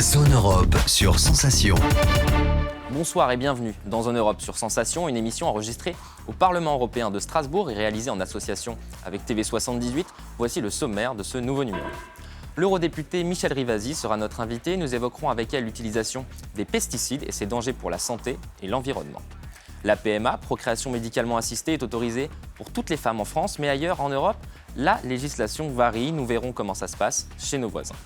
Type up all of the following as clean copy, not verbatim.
Zone Europe sur Sensation. Bonsoir et bienvenue dans Zone Europe sur Sensation, une émission enregistrée au Parlement européen de Strasbourg et réalisée en association avec TV78. Voici le sommaire de ce nouveau numéro. L'eurodéputée Michèle Rivasi sera notre invitée. Nous évoquerons avec elle l'utilisation des pesticides et ses dangers pour la santé et l'environnement. La PMA, procréation médicalement assistée, est autorisée pour toutes les femmes en France, mais ailleurs en Europe, la législation varie. Nous verrons comment ça se passe chez nos voisins.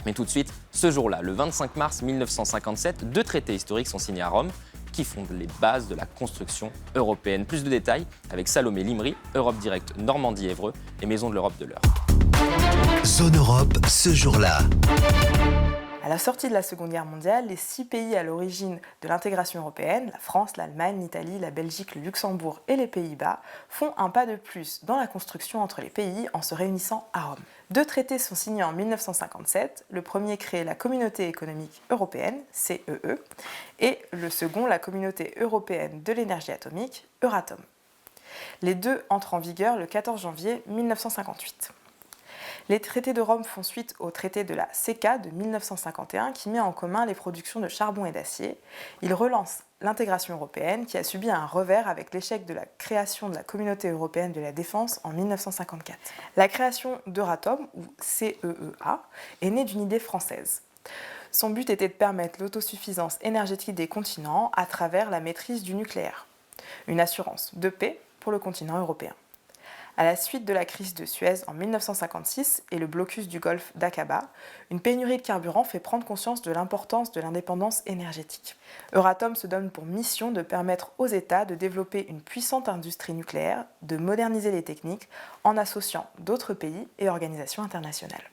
Mais tout de suite, ce jour-là, le 25 mars 1957, deux traités historiques sont signés à Rome qui fondent les bases de la construction européenne. Plus de détails avec Salomé Limry, Europe Direct Normandie-Évreux et Maison de l'Europe de l'Eure. Zone Europe, ce jour-là. À la sortie de la Seconde Guerre mondiale, les 6 pays à l'origine de l'intégration européenne, la France, l'Allemagne, l'Italie, la Belgique, le Luxembourg et les Pays-Bas, font un pas de plus dans la construction entre les pays en se réunissant à Rome. Deux traités sont signés en 1957, le premier crée la Communauté économique européenne, CEE, et le second la Communauté européenne de l'énergie atomique, Euratom. Les deux entrent en vigueur le 14 janvier 1958. Les traités de Rome font suite au traité de la CECA de 1951 qui met en commun les productions de charbon et d'acier. Il relance l'intégration européenne qui a subi un revers avec l'échec de la création de la Communauté européenne de la défense en 1954. La création d'Euratom, ou CEEA, est née d'une idée française. Son but était de permettre l'autosuffisance énergétique des continents à travers la maîtrise du nucléaire. Une assurance de paix pour le continent européen. À la suite de la crise de Suez en 1956 et le blocus du golfe d'Aqaba, une pénurie de carburant fait prendre conscience de l'importance de l'indépendance énergétique. Euratom se donne pour mission de permettre aux États de développer une puissante industrie nucléaire, de moderniser les techniques en associant d'autres pays et organisations internationales.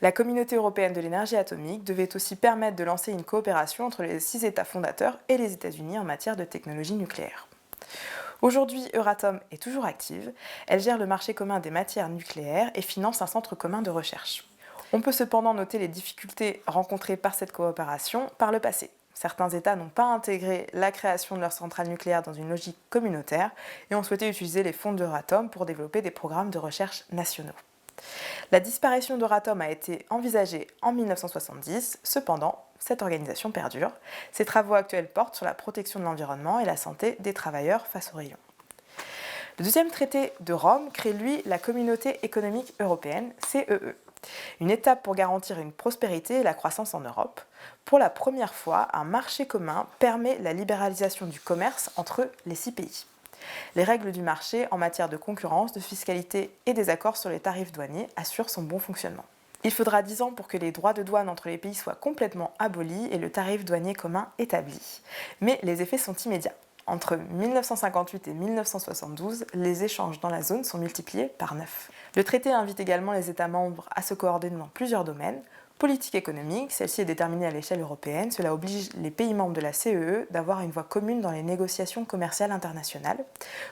La Communauté européenne de l'énergie atomique devait aussi permettre de lancer une coopération entre les 6 États fondateurs et les États-Unis en matière de technologie nucléaire. Aujourd'hui, Euratom est toujours active. Elle gère le marché commun des matières nucléaires et finance un centre commun de recherche. On peut cependant noter les difficultés rencontrées par cette coopération par le passé. Certains États n'ont pas intégré la création de leurs centrales nucléaires dans une logique communautaire et ont souhaité utiliser les fonds d'Euratom pour développer des programmes de recherche nationaux. La disparition d'Euratom a été envisagée en 1970, cependant, cette organisation perdure. Ses travaux actuels portent sur la protection de l'environnement et la santé des travailleurs face aux rayons. Le deuxième traité de Rome crée, lui, la Communauté économique européenne, CEE, une étape pour garantir une prospérité et la croissance en Europe. Pour la première fois, un marché commun permet la libéralisation du commerce entre les 6 pays. Les règles du marché en matière de concurrence, de fiscalité et des accords sur les tarifs douaniers assurent son bon fonctionnement. Il faudra 10 ans pour que les droits de douane entre les pays soient complètement abolis et le tarif douanier commun établi. Mais les effets sont immédiats. Entre 1958 et 1972, les échanges dans la zone sont multipliés par 9. Le traité invite également les États membres à se coordonner dans plusieurs domaines. Politique économique, celle-ci est déterminée à l'échelle européenne. Cela oblige les pays membres de la CEE d'avoir une voix commune dans les négociations commerciales internationales.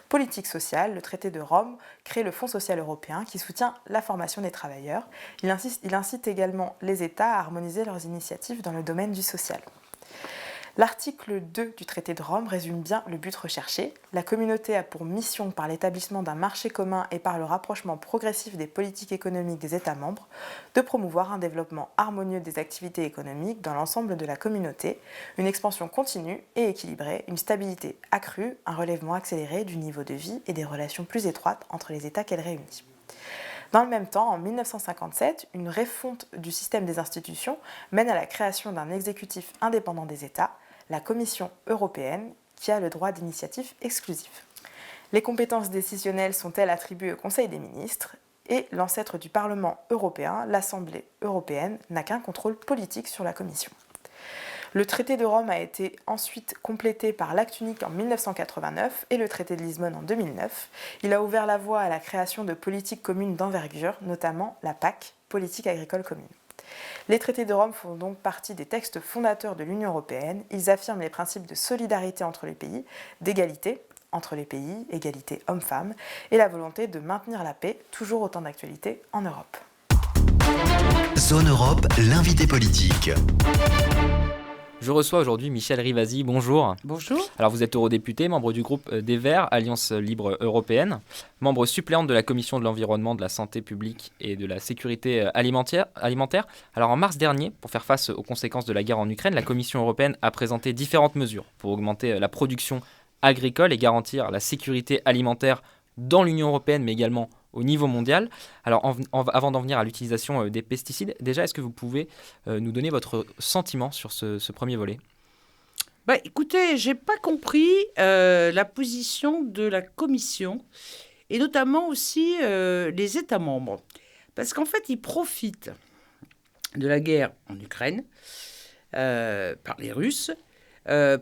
Politique sociale, le traité de Rome crée le Fonds social européen qui soutient la formation des travailleurs. Il incite également les États à harmoniser leurs initiatives dans le domaine du social. L'article 2 du traité de Rome résume bien le but recherché. La communauté a pour mission, par l'établissement d'un marché commun et par le rapprochement progressif des politiques économiques des États membres, de promouvoir un développement harmonieux des activités économiques dans l'ensemble de la communauté, une expansion continue et équilibrée, une stabilité accrue, un relèvement accéléré du niveau de vie et des relations plus étroites entre les États qu'elle réunit. Dans le même temps, en 1957, une refonte du système des institutions mène à la création d'un exécutif indépendant des États, la Commission européenne, qui a le droit d'initiative exclusif. Les compétences décisionnelles sont-elles attribuées au Conseil des ministres et l'ancêtre du Parlement européen, l'Assemblée européenne, n'a qu'un contrôle politique sur la Commission. Le traité de Rome a été ensuite complété par l'acte unique en 1989 et le traité de Lisbonne en 2009. Il a ouvert la voie à la création de politiques communes d'envergure, notamment la PAC, politique agricole commune. Les traités de Rome font donc partie des textes fondateurs de l'Union européenne. Ils affirment les principes de solidarité entre les pays, d'égalité entre les pays, égalité hommes-femmes, et la volonté de maintenir la paix, toujours autant d'actualité en Europe. Zone Europe, l'invité politique. Je reçois aujourd'hui Michel Rivasi, bonjour. Bonjour. Alors vous êtes eurodéputé, membre du groupe des Verts, Alliance Libre Européenne, membre suppléante de la Commission de l'Environnement, de la Santé publique et de la Sécurité alimentaire. Alors en mars dernier, pour faire face aux conséquences de la guerre en Ukraine, la Commission européenne a présenté différentes mesures pour augmenter la production agricole et garantir la sécurité alimentaire dans l'Union européenne, mais également au niveau mondial. Alors, avant d'en venir à l'utilisation des pesticides, déjà, est-ce que vous pouvez nous donner votre sentiment sur ce premier volet ? Écoutez, j'ai pas compris la position de la Commission et notamment aussi les États membres. Parce qu'en fait, ils profitent de la guerre en Ukraine par les Russes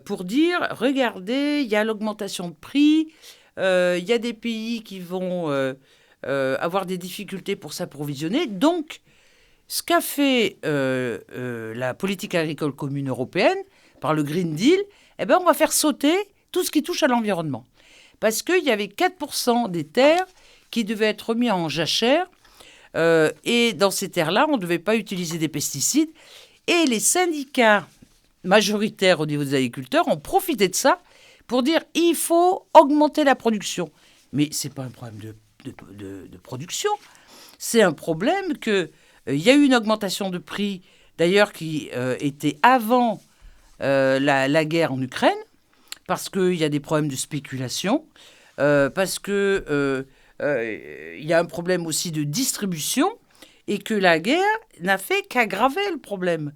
pour dire, regardez, il y a l'augmentation de prix, il y a des pays qui vont avoir des difficultés pour s'approvisionner. Donc, ce qu'a fait la politique agricole commune européenne par le Green Deal, on va faire sauter tout ce qui touche à l'environnement. Parce qu'il y avait 4% des terres qui devaient être mis en jachère. Et dans ces terres-là, on ne devait pas utiliser des pesticides. Et les syndicats majoritaires au niveau des agriculteurs ont profité de ça pour dire il faut augmenter la production. Mais ce n'est pas un problème de production. C'est un problème qu'il y a eu une augmentation de prix, d'ailleurs, qui était avant la guerre en Ukraine, parce qu'il y a des problèmes de spéculation, parce qu'il y a un problème aussi de distribution, et que la guerre n'a fait qu'aggraver le problème.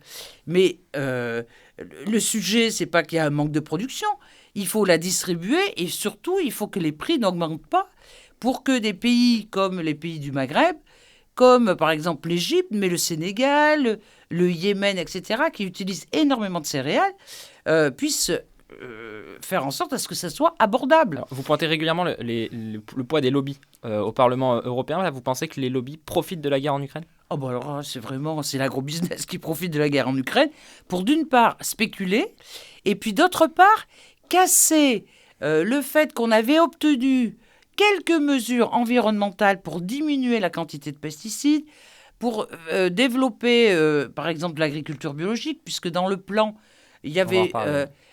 Mais le sujet, ce n'est pas qu'il y a un manque de production. Il faut la distribuer, et surtout, il faut que les prix n'augmentent pas, pour que des pays comme les pays du Maghreb, comme par exemple l'Égypte, mais le Sénégal, le Yémen, etc., qui utilisent énormément de céréales, puissent faire en sorte à ce que ça soit abordable. Alors, vous pointez régulièrement le poids des lobbies au Parlement européen. Là, vous pensez que les lobbies profitent de la guerre en Ukraine ? Alors c'est l'agro-business qui profite de la guerre en Ukraine pour d'une part spéculer et puis d'autre part casser le fait qu'on avait obtenu quelques mesures environnementales pour diminuer la quantité de pesticides, pour développer, par exemple, l'agriculture biologique, puisque dans le plan, il y avait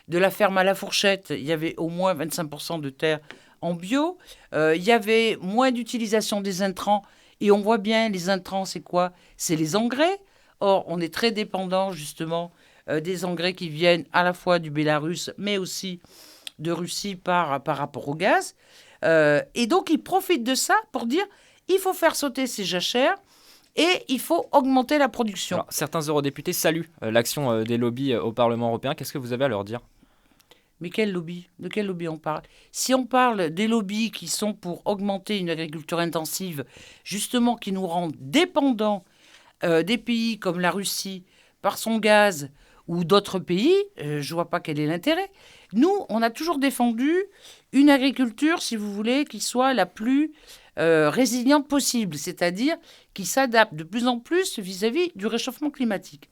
de la ferme à la fourchette, il y avait au moins 25% de terres en bio, il y avait moins d'utilisation des intrants, et on voit bien, les intrants, c'est quoi ? C'est les engrais. Or, on est très dépendant, justement, des engrais qui viennent à la fois du Bélarus, mais aussi de Russie par rapport au gaz. Et donc, ils profitent de ça pour dire il faut faire sauter ces jachères et il faut augmenter la production. Alors, certains eurodéputés saluent l'action des lobbies au Parlement européen. Qu'est-ce que vous avez à leur dire ? Mais quel lobby ? De quel lobby on parle ? Si on parle des lobbies qui sont pour augmenter une agriculture intensive, justement qui nous rendent dépendants des pays comme la Russie par son gaz ou d'autres pays, je ne vois pas quel est l'intérêt. Nous, on a toujours défendu une agriculture, si vous voulez, qui soit la plus résiliente possible, c'est-à-dire qui s'adapte de plus en plus vis-à-vis du réchauffement climatique.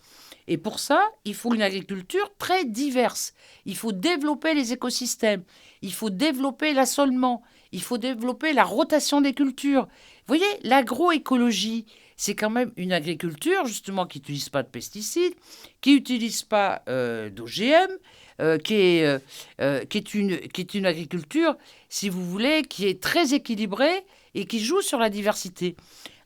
Et pour ça, il faut une agriculture très diverse. Il faut développer les écosystèmes, il faut développer l'assolement, il faut développer la rotation des cultures. Vous voyez, l'agroécologie, c'est quand même une agriculture, justement, qui n'utilise pas de pesticides, qui n'utilise pas d'OGM, qui est une agriculture, si vous voulez, qui est très équilibrée et qui joue sur la diversité.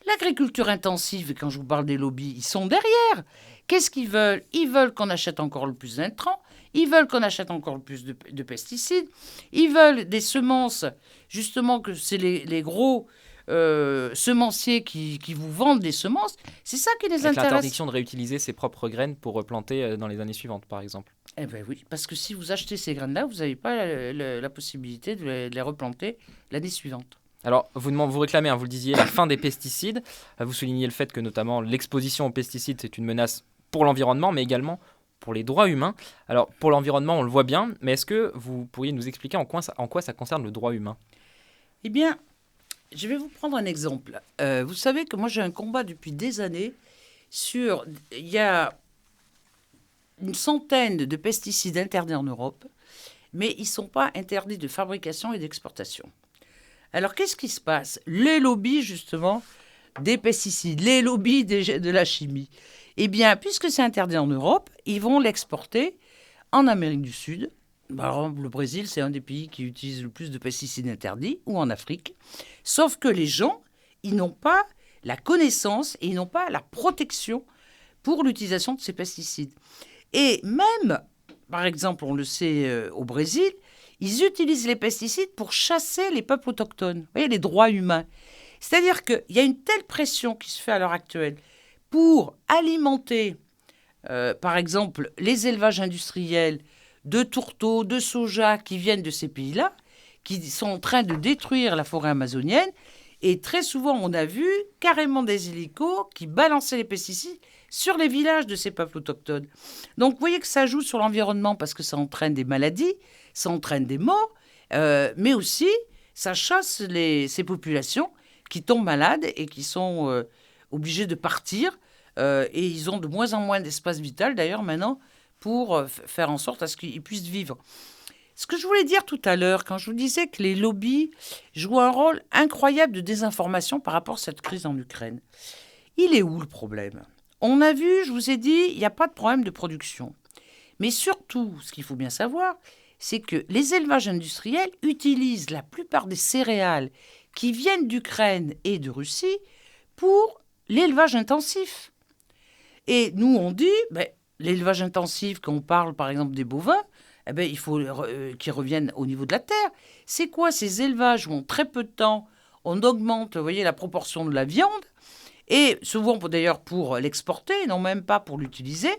L'agriculture intensive, quand je vous parle des lobbies, ils sont derrière. Qu'est-ce qu'ils veulent ? Ils veulent qu'on achète encore le plus d'intrants, ils veulent qu'on achète encore le plus de pesticides, ils veulent des semences, justement, que c'est les gros semenciers qui vous vendent des semences. C'est ça qui les intéresse. L'interdiction de réutiliser ses propres graines pour replanter dans les années suivantes, par exemple. Eh bien oui, parce que si vous achetez ces graines-là, vous n'avez pas la possibilité de les replanter l'année suivante. Alors, vous réclamez, vous le disiez, la fin des pesticides. Vous soulignez le fait que, notamment, l'exposition aux pesticides, c'est une menace pour l'environnement, mais également pour les droits humains. Alors, pour l'environnement, on le voit bien, mais est-ce que vous pourriez nous expliquer en quoi ça concerne le droit humain ? Eh bien, je vais vous prendre un exemple. Vous savez que moi, j'ai un combat depuis des années sur... Il y a une centaine de pesticides interdits en Europe, mais ils ne sont pas interdits de fabrication et d'exportation. Alors, qu'est-ce qui se passe ? Les lobbies, justement, des pesticides, les lobbies de la chimie. Eh bien, puisque c'est interdit en Europe, ils vont l'exporter en Amérique du Sud. Par exemple, le Brésil, c'est un des pays qui utilise le plus de pesticides interdits, ou en Afrique. Sauf que les gens, ils n'ont pas la connaissance et ils n'ont pas la protection pour l'utilisation de ces pesticides. Et même, par exemple, on le sait au Brésil, ils utilisent les pesticides pour chasser les peuples autochtones, vous voyez, les droits humains. C'est-à-dire qu'il y a une telle pression qui se fait à l'heure actuelle pour alimenter, par exemple, les élevages industriels de tourteaux, de soja qui viennent de ces pays-là, qui sont en train de détruire la forêt amazonienne. Et très souvent, on a vu carrément des hélicos qui balançaient les pesticides sur les villages de ces peuples autochtones. Donc, vous voyez que ça joue sur l'environnement parce que ça entraîne des maladies, ça entraîne des morts, mais aussi, ça chasse ces populations qui tombent malades et qui sont obligées de partir. Et ils ont de moins en moins d'espace vital, d'ailleurs, maintenant, pour faire en sorte à ce qu'ils puissent vivre. Ce que je voulais dire tout à l'heure, quand je vous disais que les lobbies jouent un rôle incroyable de désinformation par rapport à cette crise en Ukraine, il est où le problème ? On a vu, je vous ai dit, il n'y a pas de problème de production. Mais surtout, ce qu'il faut bien savoir, c'est que les élevages industriels utilisent la plupart des céréales qui viennent d'Ukraine et de Russie pour l'élevage intensif. Et nous, on dit, l'élevage intensif, quand on parle par exemple des bovins, il faut qu'ils reviennent au niveau de la terre. C'est quoi ces élevages où en très peu de temps, on augmente, vous voyez, la proportion de la viande, et souvent d'ailleurs pour l'exporter, non même pas pour l'utiliser,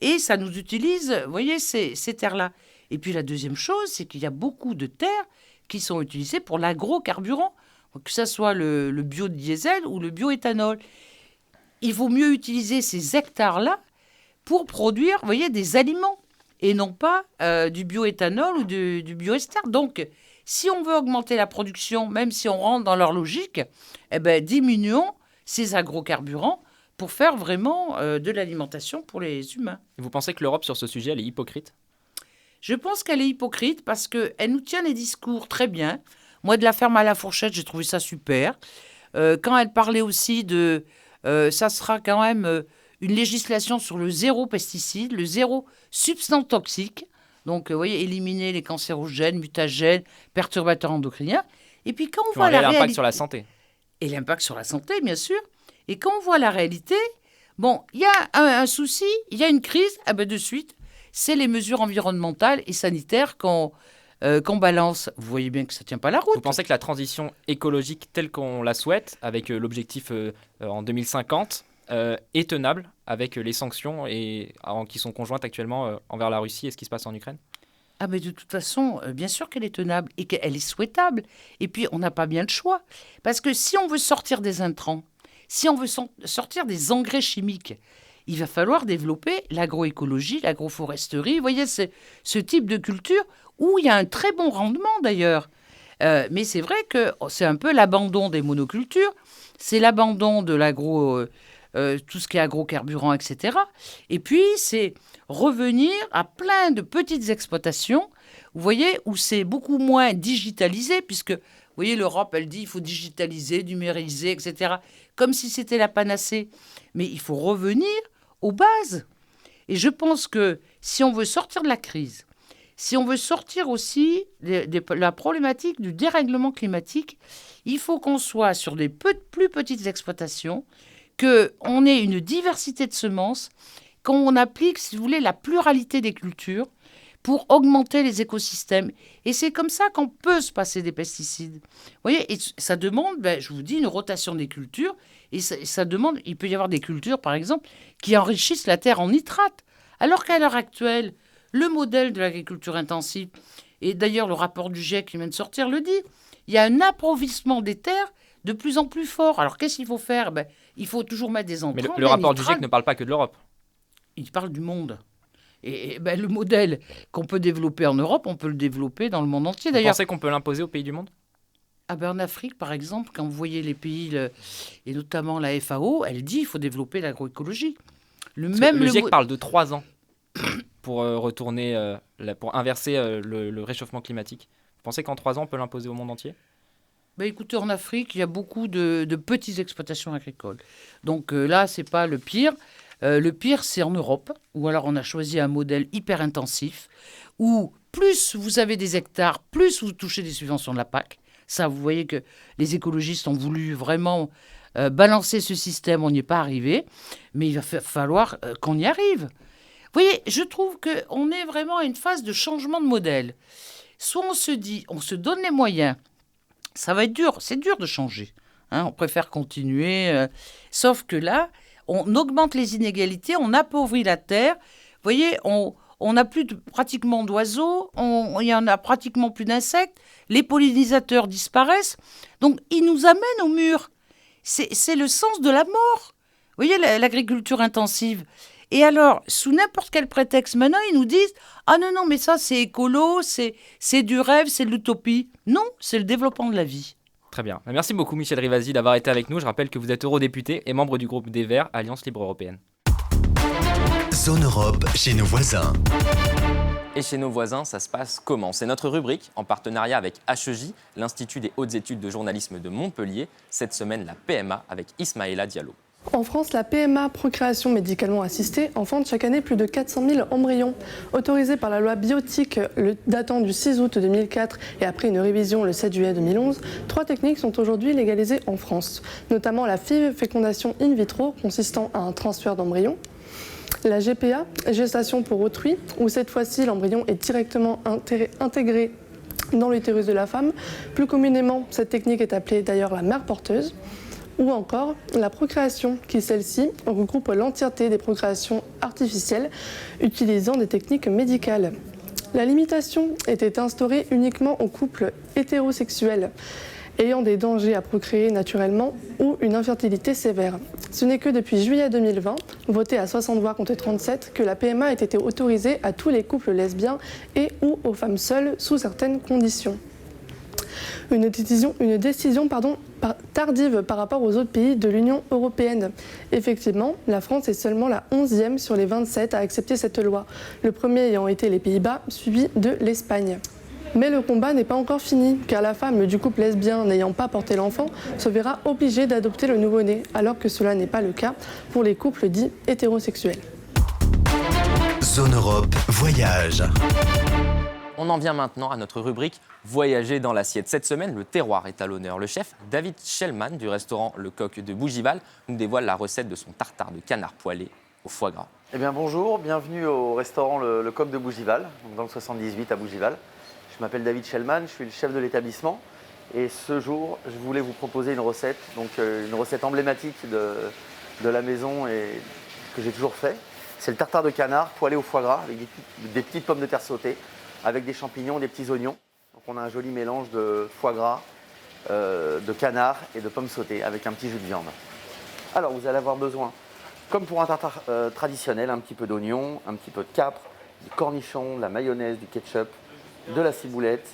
et ça nous utilise, vous voyez, ces terres-là. Et puis la deuxième chose, c'est qu'il y a beaucoup de terres qui sont utilisées pour l'agrocarburant, que ce soit le biodiesel ou le bioéthanol. Il vaut mieux utiliser ces hectares-là pour produire, vous voyez, des aliments et non pas du bioéthanol ou du bioester. Donc, si on veut augmenter la production, même si on rentre dans leur logique, diminuons ces agrocarburants pour faire vraiment de l'alimentation pour les humains. Vous pensez que l'Europe, sur ce sujet, elle est hypocrite ? Je pense qu'elle est hypocrite parce qu'elle nous tient les discours très bien. Moi, de la ferme à la fourchette, j'ai trouvé ça super. Quand elle parlait aussi de... ça sera quand même... une législation sur le zéro pesticide, le zéro substance toxique. Donc, vous voyez, éliminer les cancérogènes, mutagènes, perturbateurs endocriniens. Et puis, quand on voit la réalité... l'impact sur la santé. Et l'impact sur la santé, bien sûr. Et quand on voit la réalité, bon, il y a un souci, il y a une crise, de suite, c'est les mesures environnementales et sanitaires qu'on balance. Vous voyez bien que ça ne tient pas la route. Vous pensez que la transition écologique telle qu'on la souhaite, avec l'objectif en 2050... est tenable avec les sanctions qui sont conjointes actuellement envers la Russie et ce qui se passe en Ukraine ? Mais de toute façon, bien sûr qu'elle est tenable et qu'elle est souhaitable. Et puis, on n'a pas bien le choix. Parce que si on veut sortir des intrants, si on veut sortir des engrais chimiques, il va falloir développer l'agroécologie, l'agroforesterie. Vous voyez, c'est ce type de culture où il y a un très bon rendement d'ailleurs. Mais c'est vrai que c'est un peu l'abandon des monocultures, c'est l'abandon de tout ce qui est agrocarburant, etc. Et puis, c'est revenir à plein de petites exploitations, vous voyez, où c'est beaucoup moins digitalisé, puisque, vous voyez, l'Europe, elle dit il faut digitaliser, numériser, etc., comme si c'était la panacée. Mais il faut revenir aux bases. Et je pense que si on veut sortir de la crise, si on veut sortir aussi de la problématique du dérèglement climatique, il faut qu'on soit sur des plus petites exploitations, qu'on ait une diversité de semences, qu'on applique, si vous voulez, la pluralité des cultures pour augmenter les écosystèmes. Et c'est comme ça qu'on peut se passer des pesticides. Vous voyez, et ça demande, je vous dis, une rotation des cultures. Et ça demande, il peut y avoir des cultures, par exemple, qui enrichissent la terre en nitrates. Alors qu'à l'heure actuelle, le modèle de l'agriculture intensive, et d'ailleurs le rapport du GIEC qui vient de sortir le dit, il y a un appauvrissement des terres de plus en plus fort. Alors qu'est-ce qu'il faut faire ? Il faut toujours mettre des entrants. Mais le rapport du GIEC ne parle pas que de l'Europe. Il parle du monde. Et le modèle qu'on peut développer en Europe, on peut le développer dans le monde entier. Vous pensez qu'on peut l'imposer aux pays du monde ? En Afrique, par exemple, quand vous voyez les pays, et notamment la FAO, elle dit qu'il faut développer l'agroécologie. Le GIEC parle de 3 ans pour retourner, pour inverser le réchauffement climatique. Vous pensez qu'en 3 ans, on peut l'imposer au monde entier ? Écoutez, en Afrique, il y a beaucoup de petites exploitations agricoles. Donc là, ce n'est pas le pire. Le pire, c'est en Europe, où alors on a choisi un modèle hyper intensif, où plus vous avez des hectares, plus vous touchez des subventions de la PAC. Ça, vous voyez que les écologistes ont voulu vraiment balancer ce système, on n'y est pas arrivé, mais il va falloir qu'on y arrive. Vous voyez, je trouve qu'on est vraiment à une phase de changement de modèle. Soit on se dit, on se donne les moyens, ça va être dur, c'est dur de changer. On préfère continuer, sauf que là, on augmente les inégalités, on appauvrit la terre. Vous voyez, on n'a plus pratiquement d'oiseaux, il y en a pratiquement plus d'insectes, les pollinisateurs disparaissent, donc ils nous amènent au mur. C'est le sens de la mort. Vous voyez, l'agriculture intensive. Et alors, sous n'importe quel prétexte, maintenant, ils nous disent « Ah non, mais ça, c'est écolo, c'est du rêve, c'est de l'utopie. » Non, c'est le développement de la vie. Très bien. Merci beaucoup Michel Rivasi d'avoir été avec nous. Je rappelle que vous êtes eurodéputé et membre du groupe des Verts, Alliance Libre Européenne. Zone Europe chez nos voisins. Et chez nos voisins, ça se passe comment? C'est notre rubrique en partenariat avec HEJ, l'Institut des hautes études de journalisme de Montpellier. Cette semaine, la PMA avec Ismaïla Diallo. En France, la PMA, procréation médicalement assistée, enfante chaque année plus de 400 000 embryons. Autorisés par la loi biotique datant du 6 août 2004 et après une révision le 7 juillet 2011, 3 techniques sont aujourd'hui légalisées en France, notamment la fécondation in vitro, consistant à un transfert d'embryon, la GPA, gestation pour autrui, où cette fois-ci l'embryon est directement intégré dans l'utérus de la femme. Plus communément, cette technique est appelée d'ailleurs la mère porteuse. Ou encore la procréation, qui celle-ci regroupe l'entièreté des procréations artificielles utilisant des techniques médicales. La limitation était instaurée uniquement aux couples hétérosexuels ayant des dangers à procréer naturellement ou une infertilité sévère. Ce n'est que depuis juillet 2020, voté à 60 voix contre 37, que la PMA a été autorisée à tous les couples lesbiens et ou aux femmes seules sous certaines conditions. Une décision tardive par rapport aux autres pays de l'Union européenne. Effectivement, la France est seulement la 11e sur les 27 à accepter cette loi, le premier ayant été les Pays-Bas, suivi de l'Espagne. Mais le combat n'est pas encore fini, car la femme du couple lesbien n'ayant pas porté l'enfant se verra obligée d'adopter le nouveau-né, alors que cela n'est pas le cas pour les couples dits hétérosexuels. Zone Europe Voyage. On en vient maintenant à notre rubrique Voyager dans l'assiette. Cette semaine, le terroir est à l'honneur. Le chef David Shellman du restaurant Le Coq de Bougival nous dévoile la recette de son tartare de canard poêlé au foie gras. Eh bien bonjour, bienvenue au restaurant Le Coq de Bougival, dans le 78 à Bougival. Je m'appelle David Shellman, je suis le chef de l'établissement et ce jour, je voulais vous proposer une recette, une recette emblématique de la maison et que j'ai toujours fait. C'est le tartare de canard poêlé au foie gras avec des petites pommes de terre sautées, avec des champignons, des petits oignons. Donc on a un joli mélange de foie gras, de canard et de pommes sautées avec un petit jus de viande. Alors vous allez avoir besoin, comme pour un tartare traditionnel, un petit peu d'oignon, un petit peu de capre, du cornichon, de la mayonnaise, du ketchup, de la ciboulette,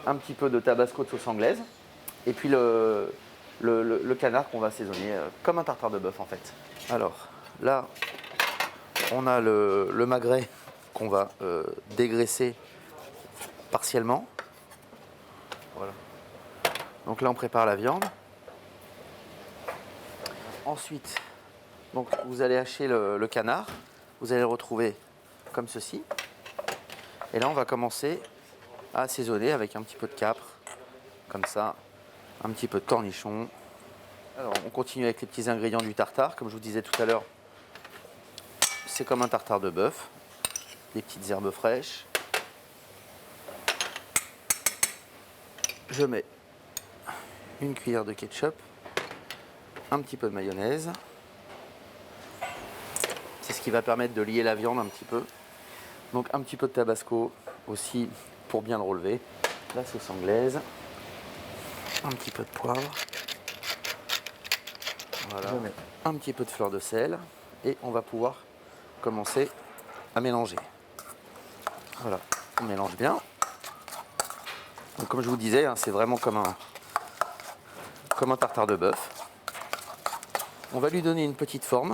un petit peu de tabasco de sauce anglaise et puis le canard qu'on va assaisonner comme un tartare de bœuf en fait. Alors là, on a le magret qu'on va dégraisser partiellement. Voilà. Donc là, on prépare la viande. Ensuite, donc, vous allez hacher le canard. Vous allez le retrouver comme ceci. Et là, on va commencer à assaisonner avec un petit peu de capre, comme ça, un petit peu de cornichon. Alors, on continue avec les petits ingrédients du tartare. Comme je vous disais tout à l'heure, c'est comme un tartare de bœuf. Des petites herbes fraîches. Je mets une cuillère de ketchup, un petit peu de mayonnaise. C'est ce qui va permettre de lier la viande un petit peu. Donc un petit peu de tabasco aussi pour bien le relever. La sauce anglaise, un petit peu de poivre. Voilà. Je mets un petit peu de fleur de sel et on va pouvoir commencer à mélanger. Voilà, on mélange bien. Donc, comme je vous disais, c'est vraiment comme un tartare de bœuf. On va lui donner une petite forme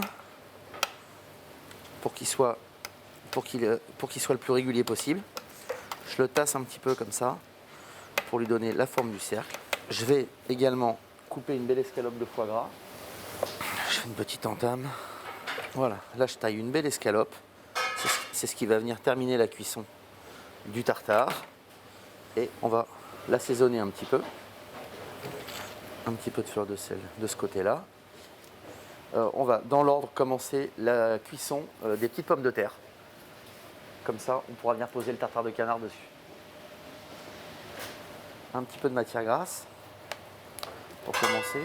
pour qu'il soit le plus régulier possible. Je le tasse un petit peu comme ça pour lui donner la forme du cercle. Je vais également couper une belle escalope de foie gras. Je fais une petite entame. Voilà, là je taille une belle escalope. C'est ce qui va venir terminer la cuisson du tartare. Et on va l'assaisonner un petit peu. Un petit peu de fleur de sel de ce côté-là. On va, dans l'ordre, commencer la cuisson des petites pommes de terre. Comme ça, on pourra venir poser le tartare de canard dessus. Un petit peu de matière grasse pour commencer.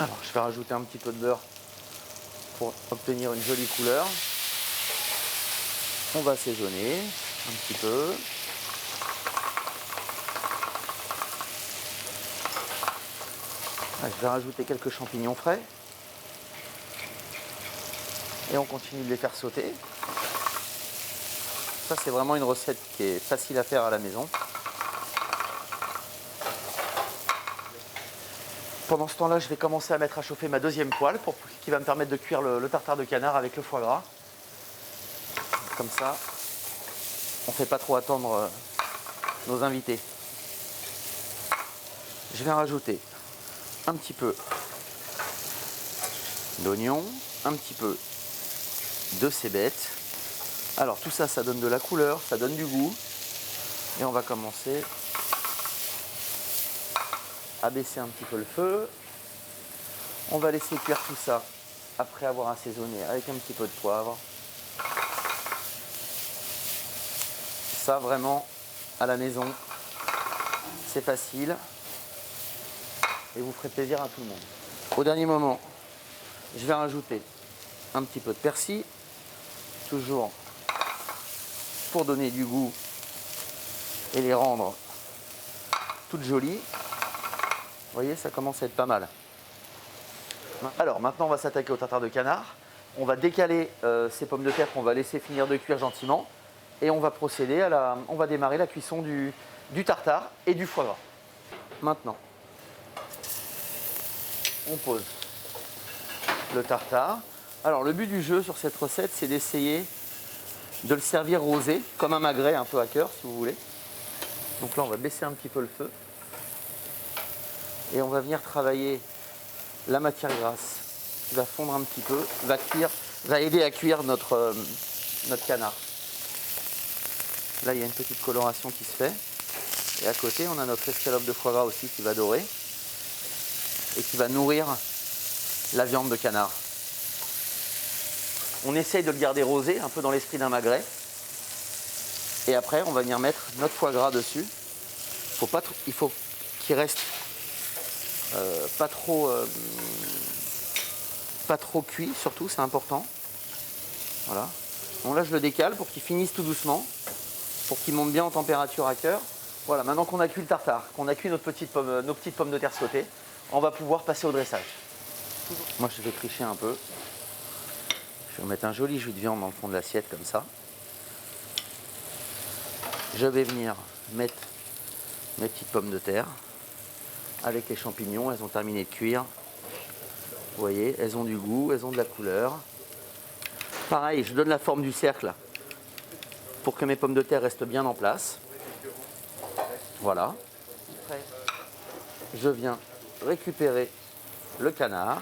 Alors, je vais rajouter un petit peu de beurre pour obtenir une jolie couleur. On va assaisonner un petit peu. Je vais rajouter quelques champignons frais. Et on continue de les faire sauter. Ça, c'est vraiment une recette qui est facile à faire à la maison. Pendant ce temps-là, je vais commencer à mettre à chauffer ma deuxième poêle qui va me permettre de cuire le tartare de canard avec le foie gras. Comme ça, on ne fait pas trop attendre nos invités. Je vais rajouter un petit peu d'oignon, un petit peu de cébettes. Alors tout ça, ça donne de la couleur, ça donne du goût. Et on va commencer à baisser un petit peu le feu. On va laisser cuire tout ça après avoir assaisonné avec un petit peu de poivre. Ça vraiment à la maison, c'est facile et vous ferez plaisir à tout le monde. Au dernier moment, je vais rajouter un petit peu de persil, toujours pour donner du goût et les rendre toutes jolies. Vous voyez, ça commence à être pas mal. Alors maintenant, on va s'attaquer au tartare de canard. On va décaler ces pommes de terre qu'on va laisser finir de cuire gentiment. Et on va procéder on va démarrer la cuisson du tartare et du foie gras. Maintenant, on pose le tartare. Alors le but du jeu sur cette recette, c'est d'essayer de le servir rosé, comme un magret un peu à cœur si vous voulez. Donc là, on va baisser un petit peu le feu. Et on va venir travailler la matière grasse qui va fondre un petit peu, va aider à cuire notre canard. Là, il y a une petite coloration qui se fait. Et à côté, on a notre escalope de foie gras aussi qui va dorer et qui va nourrir la viande de canard. On essaye de le garder rosé, un peu dans l'esprit d'un magret. Et après, on va venir mettre notre foie gras dessus. Il faut qu'il reste pas trop cuit, surtout, c'est important. Voilà. Donc là, je le décale pour qu'il finisse tout doucement, pour qu'il monte bien en température à cœur. Voilà, maintenant qu'on a cuit le tartare, qu'on a cuit nos petites pommes de terre sautées, on va pouvoir passer au dressage. Moi, je vais tricher un peu. Je vais mettre un joli jus de viande dans le fond de l'assiette, comme ça. Je vais venir mettre mes petites pommes de terre avec les champignons. Elles ont terminé de cuire. Vous voyez, elles ont du goût, elles ont de la couleur. Pareil, je donne la forme du cercle pour que mes pommes de terre restent bien en place. Voilà. Après, je viens récupérer le canard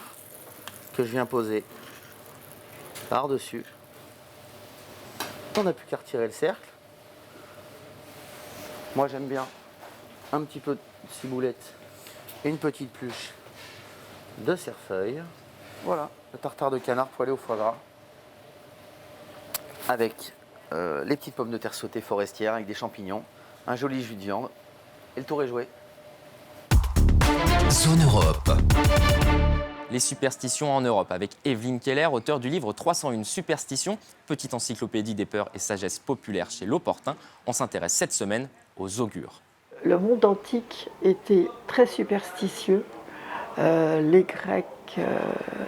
que je viens poser par-dessus. On n'a plus qu'à retirer le cercle. Moi, j'aime bien un petit peu de ciboulette et une petite pluche de cerfeuil. Voilà, le tartare de canard poêlé au foie gras avec les petites pommes de terre sautées forestières avec des champignons, un joli jus de viande et le tour est joué. Zone Europe. Les superstitions en Europe avec Evelyne Keller, auteure du livre 301 superstitions, petite encyclopédie des peurs et sagesse populaire chez L'Opportun. On s'intéresse cette semaine aux augures. Le monde antique était très superstitieux. Les Grecs,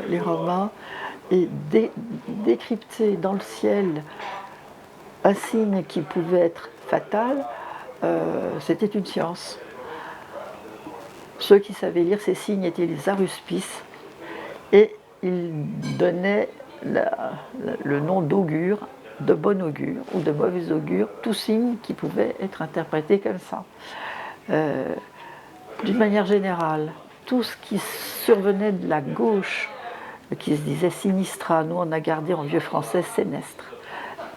les Romains, et décrypter dans le ciel un signe qui pouvait être fatal, c'était une science. Ceux qui savaient lire ces signes étaient les aruspices et ils donnaient le nom d'augure, de bon augure ou de mauvais augure, tout signe qui pouvait être interprété comme ça. D'une manière générale, tout ce qui survenait de la gauche, qui se disait sinistra, nous on a gardé en vieux français sénestre.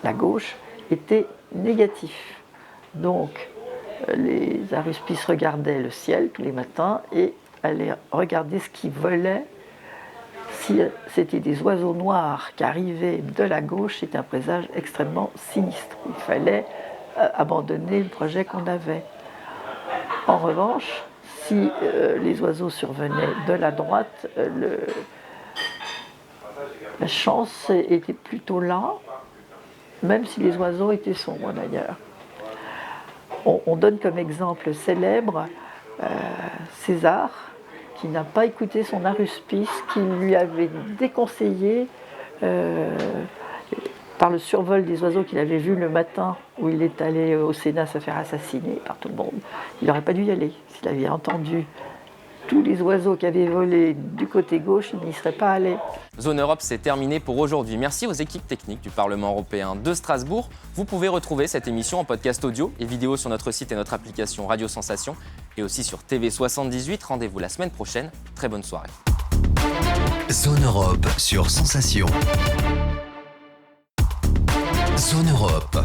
La gauche était négatif. Donc les aruspices regardaient le ciel tous les matins et allaient regarder ce qui volait. Si c'était des oiseaux noirs qui arrivaient de la gauche, c'était un présage extrêmement sinistre. Il fallait abandonner le projet qu'on avait. En revanche, si les oiseaux survenaient de la droite, la chance était plutôt là, même si les oiseaux étaient sombres d'ailleurs. On donne comme exemple célèbre César, qui n'a pas écouté son aruspice, qui lui avait déconseillé par le survol des oiseaux qu'il avait vus le matin où il est allé au Sénat se faire assassiner par tout le monde. Il n'aurait pas dû y aller. S'il avait entendu tous les oiseaux qui avaient volé du côté gauche, il n'y serait pas allé. Zone Europe, c'est terminé pour aujourd'hui. Merci aux équipes techniques du Parlement européen de Strasbourg. Vous pouvez retrouver cette émission en podcast audio et vidéo sur notre site et notre application Radio Sensation et aussi sur TV78. Rendez-vous la semaine prochaine. Très bonne soirée. Zone Europe sur Sensation. Zone Europe.